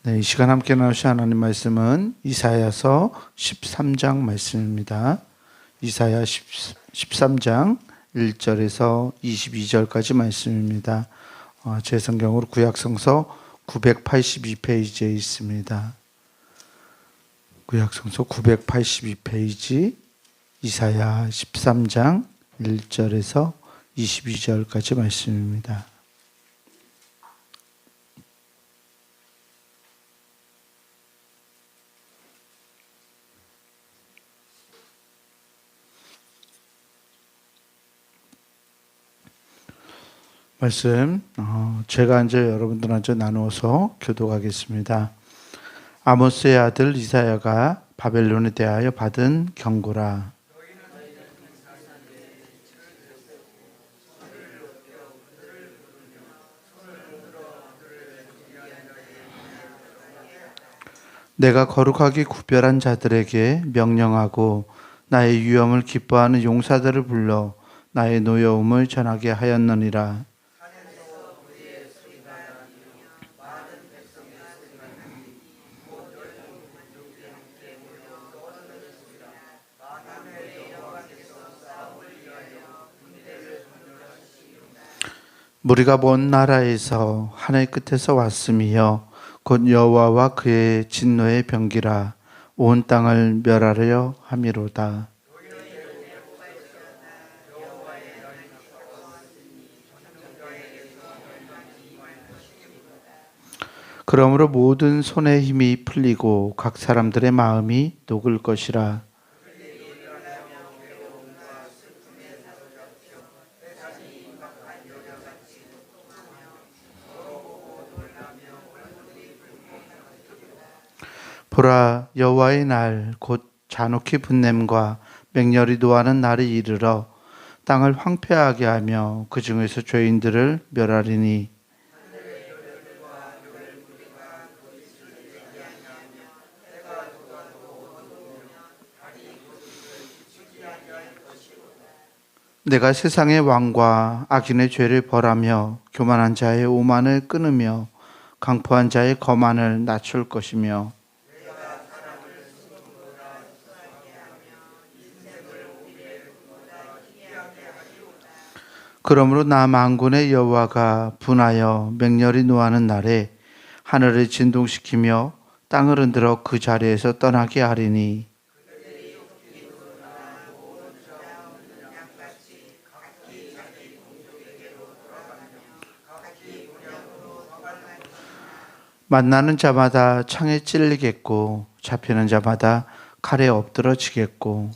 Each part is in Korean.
네, 이 시간 함께 나누실 하나님 말씀은 이사야서 13장 말씀입니다. 이사야 13장 1절에서 22절까지 말씀입니다. 제 성경으로 구약성서 982페이지에 있습니다. 구약성서 982페이지 이사야 13장 1절에서 22절까지 말씀입니다. 말씀 제가 이제 여러분들한테 나누어서 교독하겠습니다. 아모스의 아들 이사야가 바벨론에 대하여 받은 경고라. 내가 거룩하게 구별한 자들에게 명령하고 나의 위엄을 기뻐하는 용사들을 불러 나의 노여움을 전하게 하였느니라. 무리가 먼 나라에서 하늘 끝에서 왔음이여 곧 여호와와 그의 진노의 병기라 온 땅을 멸하려 함이로다. 그러므로 모든 손의 힘이 풀리고 각 사람들의 마음이 녹을 것이라. 보라, 여호와의 날 곧 잔혹히 분냄과 맹렬히 노하는 날이 이르러 땅을 황폐하게 하며 그 중에서 죄인들을 멸하리니 내가 세상의 왕과 악인의 죄를 벌하며 교만한 자의 오만을 끊으며 강포한 자의 거만을 낮출 것이며 그러므로 나 만군의 여호와가 분하여 맹렬히 노하는 날에 하늘을 진동시키며 땅을 흔들어 그 자리에서 떠나게 하리니 만나는 자마다 창에 찔리겠고 잡히는 자마다 칼에 엎드러지겠고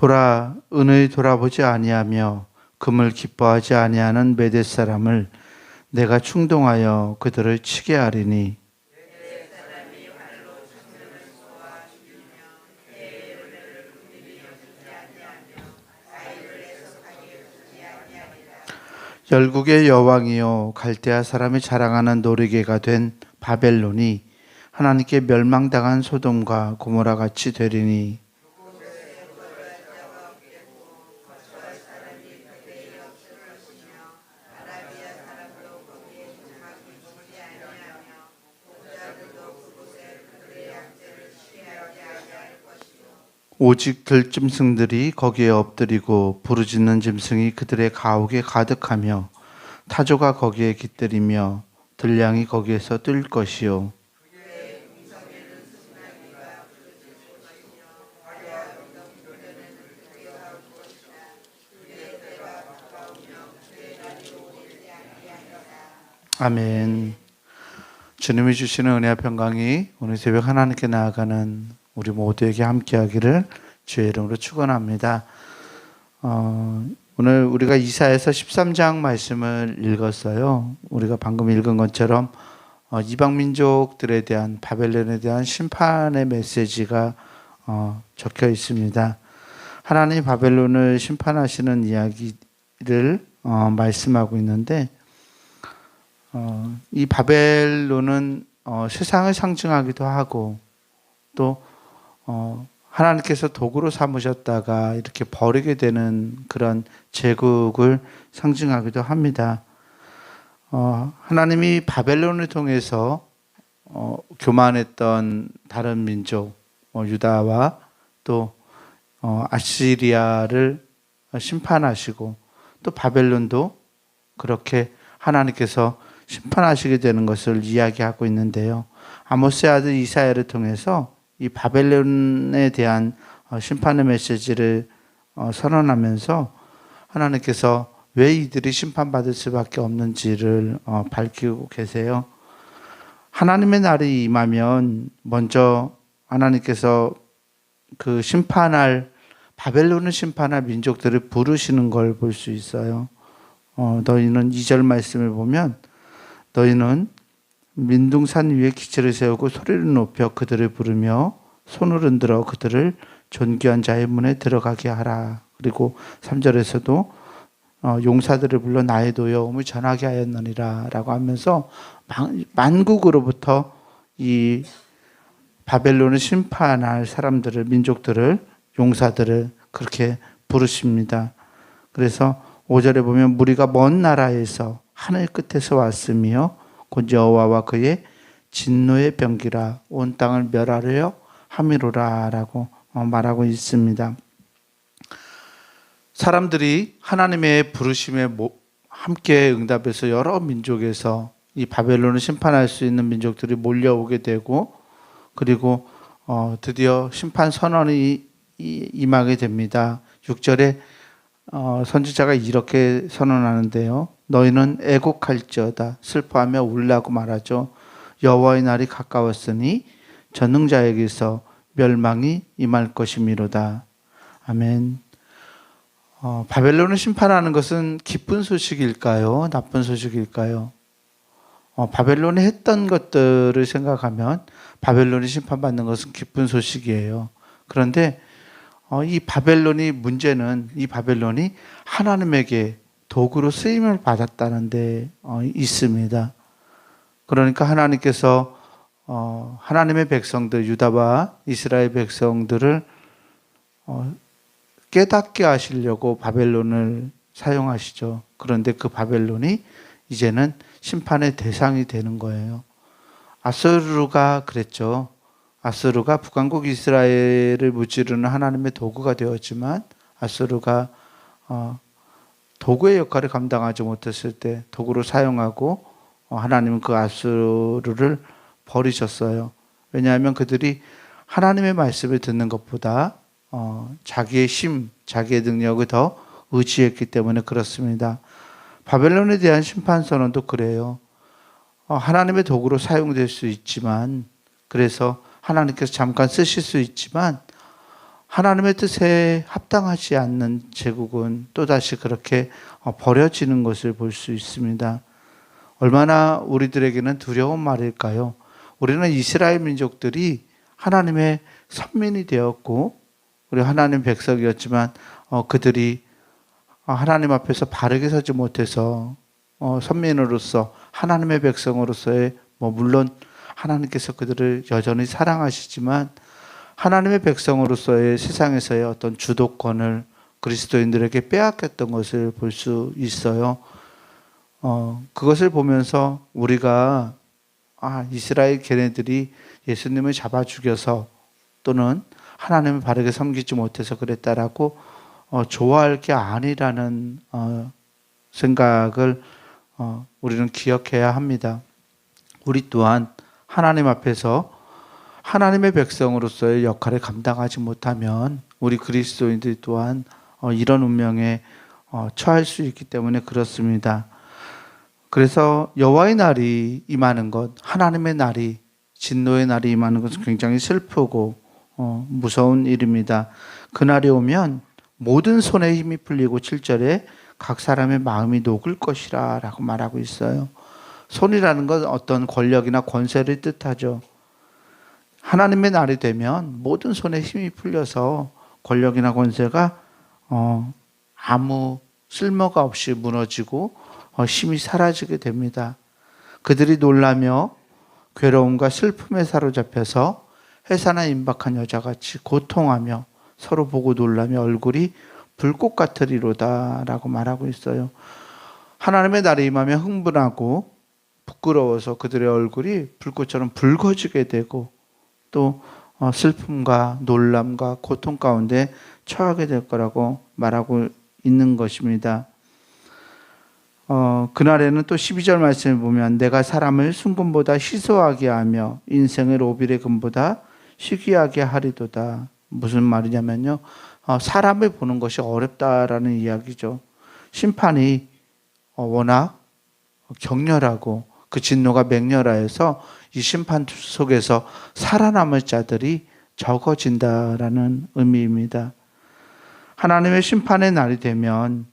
보라, 은의 돌아보지 아니하며 금을 기뻐하지 아니하는 메대 사람을 내가 충동하여 그들을 치게 하리니 열국의 여왕이요 갈대아 사람이 자랑하는 놀이개가 된 바벨론이 하나님께 멸망당한 소돔과 고모라 같이 되리니 오직 들짐승들이 거기에 엎드리고 부르짖는 짐승이 그들의 가옥에 가득하며 타조가 거기에 깃들이며 들량이 거기에서 뛸 것이요 아멘. 주님이 주시는 은혜와 평강이 오늘 새벽 하나님께 나아가는 우리 모두에게 함께하기를 주의 이름으로 축원합니다. 오늘 우리가 이사야서 13장 말씀을 읽었어요. 우리가 방금 읽은 것처럼 이방 민족들에 대한 바벨론에 대한 심판의 메시지가 적혀 있습니다. 하나님이 바벨론을 심판하시는 이야기를 말씀하고 있는데 이 바벨론은 세상을 상징하기도 하고 또 하나님께서 도구로 삼으셨다가 이렇게 버리게 되는 그런 제국을 상징하기도 합니다. 하나님이 바벨론을 통해서 교만했던 다른 민족, 유다와 또 아시리아를 심판하시고 또 바벨론도 그렇게 하나님께서 심판하시게 되는 것을 이야기하고 있는데요. 아모스의 아들 이사야를 통해서 이 바벨론에 대한 심판의 메시지를 선언하면서 하나님께서 왜 이들이 심판받을 수밖에 없는지를 밝히고 계세요. 하나님의 날이 임하면 먼저 하나님께서 그 바벨론을 심판할 민족들을 부르시는 걸 볼 수 있어요. 너희는 2절 말씀을 보면 너희는 민둥산 위에 기초를 세우고 소리를 높여 그들을 부르며 손을 흔들어 그들을 존귀한 자의 문에 들어가게 하라. 그리고 3절에서도 용사들을 불러 나의 도여움을 전하게 하였느니라 라고 하면서 만국으로부터 이 바벨론을 심판할 사람들을, 민족들을, 용사들을 그렇게 부르십니다. 그래서 5절에 보면 무리가 먼 나라에서 하늘 끝에서 왔으며 곧 여호와와 그의 진노의 병기라 온 땅을 멸하려 함이로라 라고 말하고 있습니다. 사람들이 하나님의 부르심에 함께 응답해서 여러 민족에서 이 바벨론을 심판할 수 있는 민족들이 몰려오게 되고 그리고 드디어 심판 선언이 임하게 됩니다. 6절에 선지자가 이렇게 선언하는데요. 너희는 애곡할지어다 슬퍼하며 울라고 말하죠. 여호와의 날이 가까웠으니 전능자에게서 멸망이 임할 것이미로다. 아멘. 바벨론을 심판하는 것은 기쁜 소식일까요? 나쁜 소식일까요? 바벨론이 했던 것들을 생각하면 바벨론이 심판받는 것은 기쁜 소식이에요. 그런데 문제는 이 바벨론이 하나님에게 도구로 쓰임을 받았다는 데 있습니다. 그러니까 하나님께서 하나님의 백성들, 유다와 이스라엘 백성들을 깨닫게 하시려고 바벨론을 사용하시죠. 그런데 그 바벨론이 이제는 심판의 대상이 되는 거예요. 아수르가 그랬죠. 아수르가 북왕국 이스라엘을 무찌르는 하나님의 도구가 되었지만 아수르가 도구의 역할을 감당하지 못했을 때 도구로 사용하고 하나님은 그 아수르를 버리셨어요. 왜냐하면 그들이 하나님의 말씀을 듣는 것보다 자기의 자기의 능력을 더 의지했기 때문에 그렇습니다. 바벨론에 대한 심판 선언도 그래요. 하나님의 도구로 사용될 수 있지만 그래서 하나님께서 잠깐 쓰실 수 있지만 하나님의 뜻에 합당하지 않는 제국은 또다시 그렇게 버려지는 것을 볼 수 있습니다. 얼마나 우리들에게는 두려운 말일까요? 우리는 이스라엘 민족들이 하나님의 선민이 되었고 우리 하나님 백성이었지만 그들이 하나님 앞에서 바르게 서지 못해서 선민으로서 하나님의 백성으로서의 물론 하나님께서 그들을 여전히 사랑하시지만 하나님의 백성으로서의 세상에서의 어떤 주도권을 그리스도인들에게 빼앗겼던 것을 볼 수 있어요. 그것을 보면서 우리가 이스라엘 걔네들이 예수님을 잡아 죽여서 또는 하나님을 바르게 섬기지 못해서 그랬다라고 좋아할 게 아니라는 생각을 우리는 기억해야 합니다. 우리 또한 하나님 앞에서 하나님의 백성으로서의 역할을 감당하지 못하면 우리 그리스도인들 또한 이런 운명에 처할 수 있기 때문에 그렇습니다. 그래서 여호와의 날이 임하는 것, 하나님의 날이 진노의 날이 임하는 것은 굉장히 슬프고 무서운 일입니다. 그날이 오면 모든 손에 힘이 풀리고 7절에 각 사람의 마음이 녹을 것이라 라고 말하고 있어요. 손이라는 건 어떤 권력이나 권세를 뜻하죠. 하나님의 날이 되면 모든 손에 힘이 풀려서 권력이나 권세가 아무 쓸모가 없이 무너지고 힘이 사라지게 됩니다. 그들이 놀라며 괴로움과 슬픔에 사로잡혀서 해산에 임박한 여자같이 고통하며 서로 보고 놀라며 얼굴이 불꽃 같으리로다 라고 말하고 있어요. 하나님의 날이 임하면 흥분하고 부끄러워서 그들의 얼굴이 불꽃처럼 붉어지게 되고 또 슬픔과 놀람과 고통 가운데 처하게 될 거라고 말하고 있는 것입니다. 그날에는 또 12절 말씀을 보면 내가 사람을 순금보다 희소하게 하며 인생을 오빌의 금보다 희귀하게 하리도다. 무슨 말이냐면요. 사람을 보는 것이 어렵다라는 이야기죠. 심판이 워낙 격렬하고 그 진노가 맹렬하여서 이 심판 속에서 살아남을 자들이 적어진다라는 의미입니다. 하나님의 심판의 날이 되면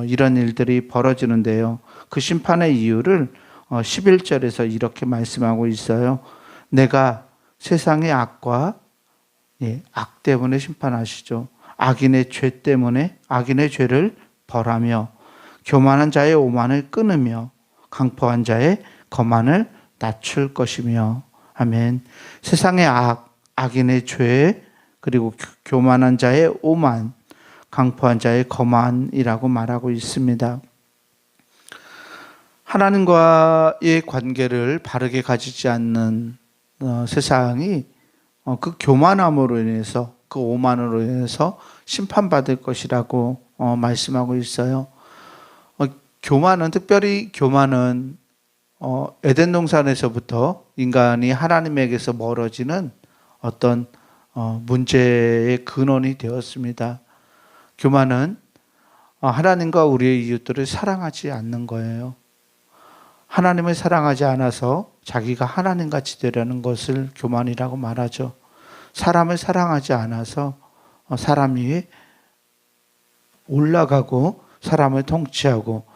이런 일들이 벌어지는데요. 그 심판의 이유를 11절에서 이렇게 말씀하고 있어요. 내가 세상의 악과 악 때문에 심판하시죠. 악인의 죄 때문에 악인의 죄를 벌하며 교만한 자의 오만을 끊으며 강포한 자의 거만을 낮출 것이며. 아멘. 세상의 악, 악인의 죄, 그리고 교만한 자의 오만, 강포한 자의 거만이라고 말하고 있습니다. 하나님과의 관계를 바르게 가지지 않는 세상이 그 교만함으로 인해서, 그 오만으로 인해서 심판받을 것이라고 말씀하고 있어요. 교만은, 특별히 교만은 에덴 동산에서부터 인간이 하나님에게서 멀어지는 어떤 문제의 근원이 되었습니다. 교만은 하나님과 우리의 이웃들을 사랑하지 않는 거예요. 하나님을 사랑하지 않아서 자기가 하나님같이 되려는 것을 교만이라고 말하죠. 사람을 사랑하지 않아서 사람 위에 올라가고 사람을 통치하고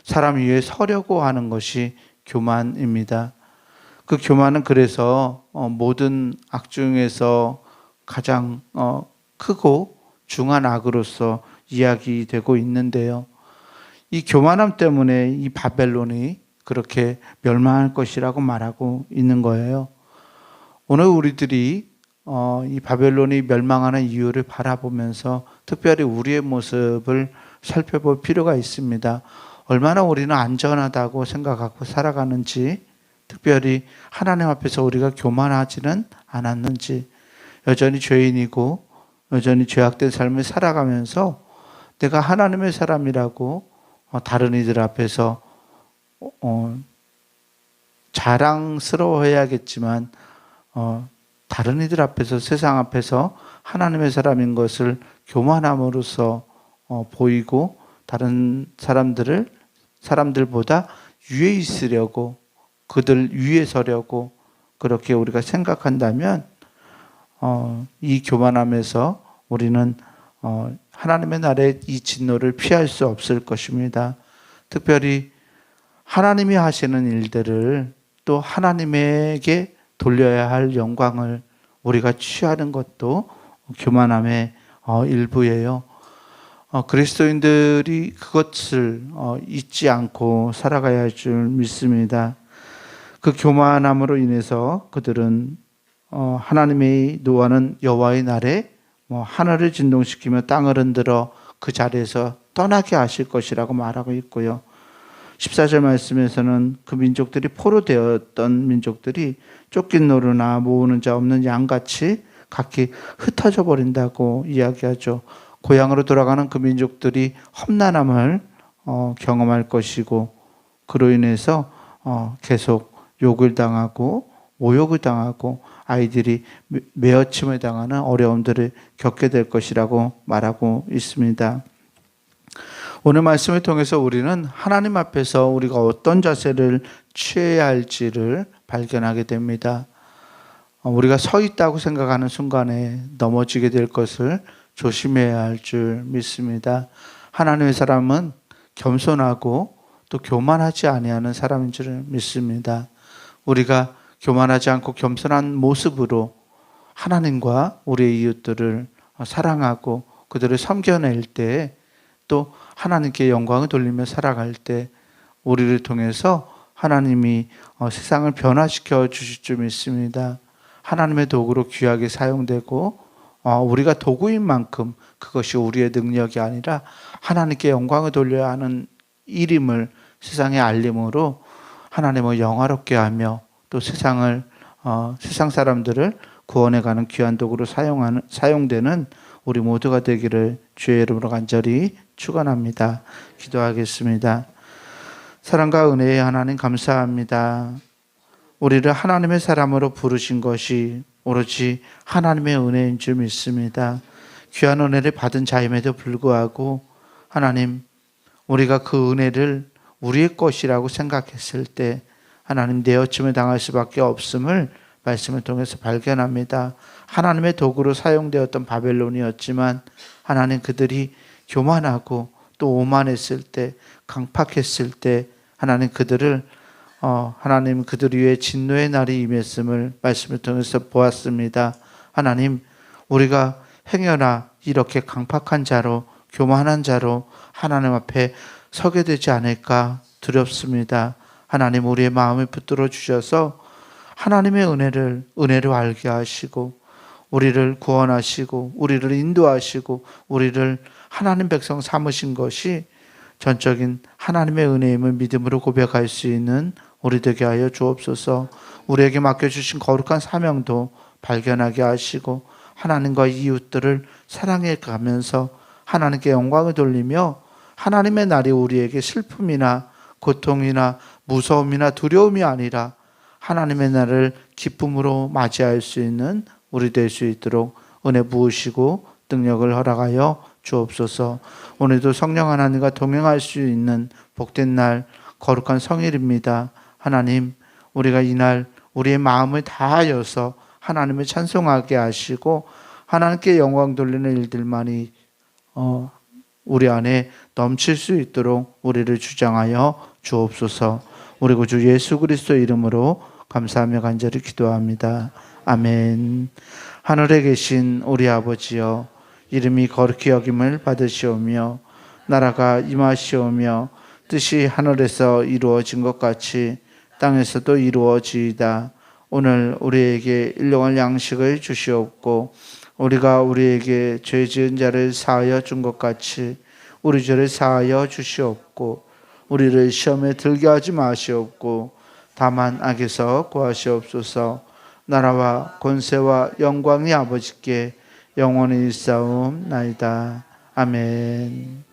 사람 위에 서려고 하는 것이 교만입니다. 그 교만은 그래서 모든 악 중에서 가장 크고 중한 악으로서 이야기되고 있는데요. 이 교만함 때문에 이 바벨론이 그렇게 멸망할 것이라고 말하고 있는 거예요. 오늘 우리들이 이 바벨론이 멸망하는 이유를 바라보면서 특별히 우리의 모습을 살펴볼 필요가 있습니다. 얼마나 우리는 안전하다고 생각하고 살아가는지, 특별히 하나님 앞에서 우리가 교만하지는 않았는지, 여전히 죄인이고 여전히 죄악된 삶을 살아가면서 내가 하나님의 사람이라고 다른 이들 앞에서 자랑스러워해야겠지만 다른 이들 앞에서, 세상 앞에서 하나님의 사람인 것을 교만함으로써 보이고 다른 사람들보다 위에 있으려고, 그들 위에 서려고 그렇게 우리가 생각한다면 이 교만함에서 우리는 하나님의 날에 이 진노를 피할 수 없을 것입니다. 특별히 하나님이 하시는 일들을 또 하나님에게 돌려야 할 영광을 우리가 취하는 것도 교만함의 일부예요. 그리스도인들이 그것을 잊지 않고 살아가야 할 줄 믿습니다. 그 교만함으로 인해서 그들은 하나님의 노하는 여호와의 날에 하늘을 진동시키며 땅을 흔들어 그 자리에서 떠나게 하실 것이라고 말하고 있고요. 14절 말씀에서는 그 민족들이 포로되었던 민족들이 쫓긴 노루나 모으는 자 없는 양같이 각기 흩어져 버린다고 이야기하죠. 고향으로 돌아가는 그 민족들이 험난함을 경험할 것이고, 그로 인해서 계속 욕을 당하고 모욕을 당하고 아이들이 매어침을 당하는 어려움들을 겪게 될 것이라고 말하고 있습니다. 오늘 말씀을 통해서 우리는 하나님 앞에서 우리가 어떤 자세를 취해야 할지를 발견하게 됩니다. 우리가 서 있다고 생각하는 순간에 넘어지게 될 것을 조심해야 할 줄 믿습니다. 하나님의 사람은 겸손하고 또 교만하지 아니하는 사람인 줄 믿습니다. 우리가 교만하지 않고 겸손한 모습으로 하나님과 우리의 이웃들을 사랑하고 그들을 섬겨낼 때, 또 하나님께 영광을 돌리며 살아갈 때 우리를 통해서 하나님이 세상을 변화시켜 주실 줄 믿습니다. 하나님의 도구로 귀하게 사용되고 우리가 도구인 만큼 그것이 우리의 능력이 아니라 하나님께 영광을 돌려야 하는 일임을 세상에 알림으로 하나님을 영화롭게 하며 또 세상 사람들을 구원해가는 귀한 도구로 사용되는 우리 모두가 되기를 주의 이름으로 간절히 축원합니다. 기도하겠습니다. 사랑과 은혜의 하나님 감사합니다. 우리를 하나님의 사람으로 부르신 것이 오로지 하나님의 은혜인 줄 믿습니다. 귀한 은혜를 받은 자임에도 불구하고 하나님, 우리가 그 은혜를 우리의 것이라고 생각했을 때 하나님 내어침을 당할 수밖에 없음을 말씀을 통해서 발견합니다. 하나님의 도구로 사용되었던 바벨론이었지만 하나님 그들이 교만하고 또 오만했을 때, 강팍했을 때 하나님 하나님 그들 위에 진노의 날이 임했음을 말씀을 통해서 보았습니다. 하나님, 우리가 행여나 이렇게 강팍한 자로, 교만한 자로 하나님 앞에 서게 되지 않을까 두렵습니다. 하나님, 우리의 마음을 붙들어 주셔서 하나님의 은혜를 알게 하시고 우리를 구원하시고 우리를 인도하시고 우리를 하나님 백성 삼으신 것이 전적인 하나님의 은혜임을 믿음으로 고백할 수 있는 우리 되게 하여 주옵소서. 우리에게 맡겨주신 거룩한 사명도 발견하게 하시고 하나님과 이웃들을 사랑해 가면서 하나님께 영광을 돌리며 하나님의 날이 우리에게 슬픔이나 고통이나 무서움이나 두려움이 아니라 하나님의 날을 기쁨으로 맞이할 수 있는 우리 될 수 있도록 은혜 부으시고 능력을 허락하여 주옵소서. 오늘도 성령 하나님과 동행할 수 있는 복된 날, 거룩한 성일입니다. 하나님, 우리가 이날 우리의 마음을 다하여서 하나님을 찬송하게 하시고 하나님께 영광 돌리는 일들만이 우리 안에 넘칠 수 있도록 우리를 주장하여 주옵소서. 우리 구주 예수 그리스도 이름으로 감사하며 간절히 기도합니다. 아멘. 하늘에 계신 우리 아버지여, 이름이 거룩히 여김을 받으시오며 나라가 임하시오며 뜻이 하늘에서 이루어진 것 같이 땅에서도 이루어지이다. 오늘 우리에게 일용할 양식을 주시옵고 우리가 우리에게 죄 지은 자를 사하여 준 것 같이 우리 죄를 사하여 주시옵고 우리를 시험에 들게 하지 마시옵고 다만 악에서 구하시옵소서. 나라와 권세와 영광이 아버지께 영원히 있사옵나이다. 아멘.